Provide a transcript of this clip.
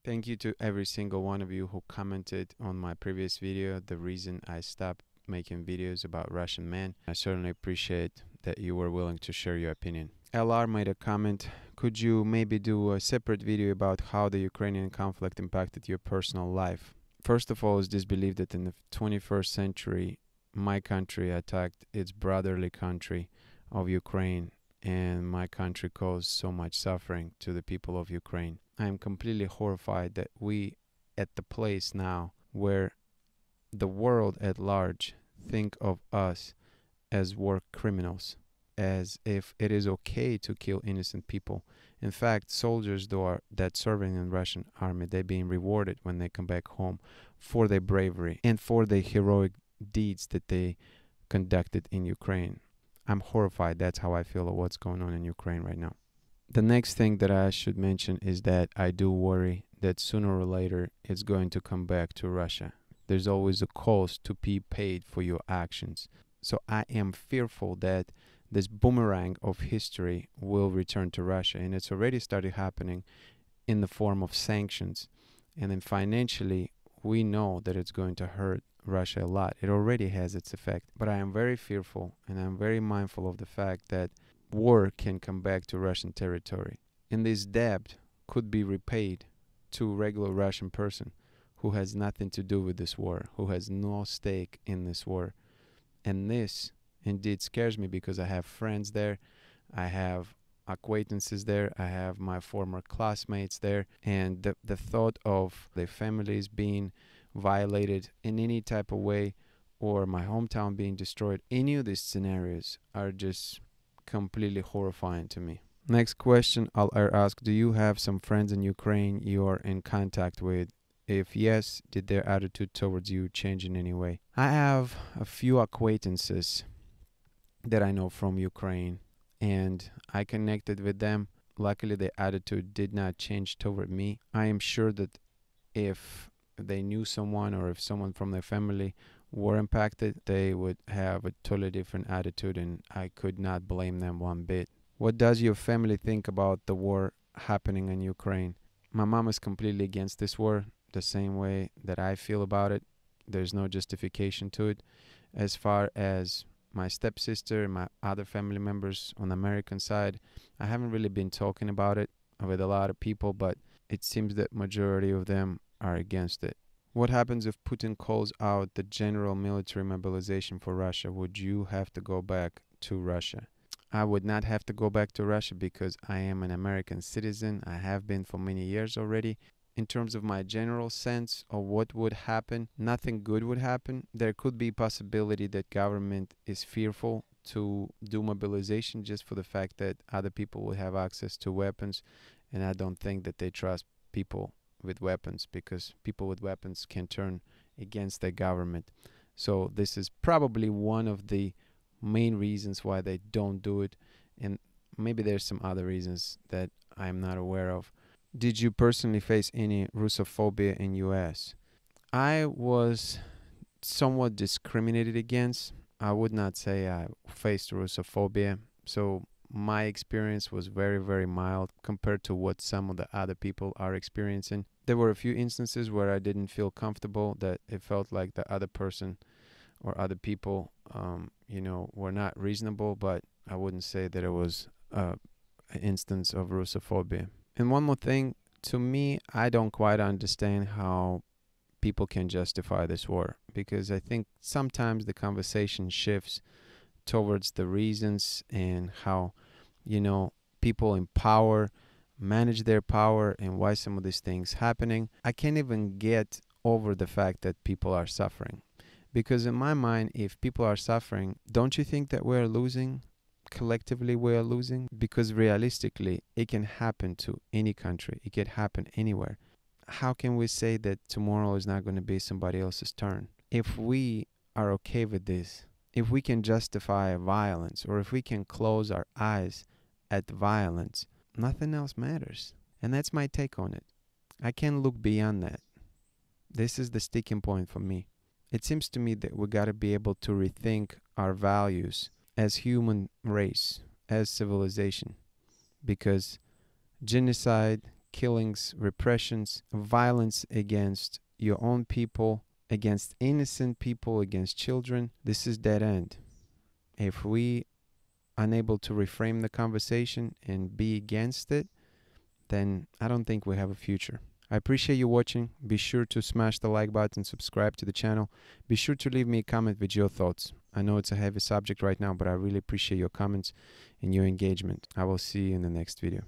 Thank you to every single one of you who commented on my previous video, the reason I stopped making videos about Russian men. I certainly appreciate that you were willing to share your opinion. LR made a comment, could you maybe do a separate video about how the Ukrainian conflict impacted your personal life? First of all, is this belief that in the 21st century, my country attacked its brotherly country of Ukraine, and my country caused so much suffering to the people of Ukraine. I am completely horrified that we at the place now where the world at large think of us as war criminals, as if it is okay to kill innocent people. In fact, soldiers that serving in Russian army, they're being rewarded when they come back home for their bravery and for the heroic deeds that they conducted in Ukraine. I'm horrified. That's how I feel of what's going on in Ukraine right now. The next thing that I should mention is that I do worry that sooner or later it's going to come back to Russia. There's always a cost to be paid for your actions. So I am fearful that this boomerang of history will return to Russia, and it's already started happening in the form of sanctions. And then financially, we know that it's going to hurt Russia a lot. It already has its effect. But I am very fearful, and I'm very mindful of the fact that war can come back to Russian territory. And this debt could be repaid to a regular Russian person who has nothing to do with this war, who has no stake in this war. And this indeed scares me because I have friends there, I have acquaintances there, I have my former classmates there, and the thought of their families being violated in any type of way, or my hometown being destroyed, any of these scenarios are just completely horrifying to me. Next question I'll ask, do you have some friends in Ukraine you are in contact with? If yes, did their attitude towards you change in any way? I have a few acquaintances that I know from Ukraine, and I connected with them. Luckily, their attitude did not change toward me. I am sure that if they knew someone or if someone from their family were impacted, they would have a totally different attitude, and I could not blame them one bit. What does your family think about the war happening in Ukraine? My mom is completely against this war, the same way that I feel about it. There's no justification to it. As far as my stepsister and my other family members on the American side, I haven't really been talking about it with a lot of people, but it seems that majority of them are against it. What happens if Putin calls out the general military mobilization for Russia? Would you have to go back to Russia? I would not have to go back to Russia because I am an American citizen. I have been for many years already. In terms of my general sense of what would happen, nothing good would happen. There could be possibility that government is fearful to do mobilization just for the fact that other people will have access to weapons, and I don't think that they trust people with weapons, because people with weapons can turn against the government. So this is probably one of the main reasons why they don't do it, and maybe there's some other reasons that I'm not aware of. Did you personally face any Russophobia in US? I was somewhat discriminated against. I would not say I faced Russophobia. So my experience was very, very mild compared to what some of the other people are experiencing. There were a few instances where I didn't feel comfortable, that it felt like the other person or other people, were not reasonable, but I wouldn't say that it was an instance of Russophobia. And one more thing, to me, I don't quite understand how people can justify this war, because I think sometimes the conversation shifts towards the reasons and how, people in power manage their power and why some of these things happening. I can't even get over the fact that people are suffering, because in my mind, if people are suffering, don't you think that we're losing? Collectively we are losing, because realistically it can happen to any country, it can happen anywhere. How can we say that tomorrow is not going to be somebody else's turn? If we are okay with this, if we can justify violence, or if we can close our eyes at violence, nothing else matters. And that's my take on it. I can't look beyond that. This is the sticking point for me. It seems to me that we got to be able to rethink our values as human race, as civilization, because genocide, killings, repressions, violence against your own people, against innocent people, against children, this is dead end. If we unable to reframe the conversation and be against it, then I don't think we have a future. I appreciate you watching. Be sure to smash the like button, subscribe to the channel. Be sure to leave me a comment with your thoughts. I know it's a heavy subject right now, but I really appreciate your comments and your engagement. I will see you in the next video.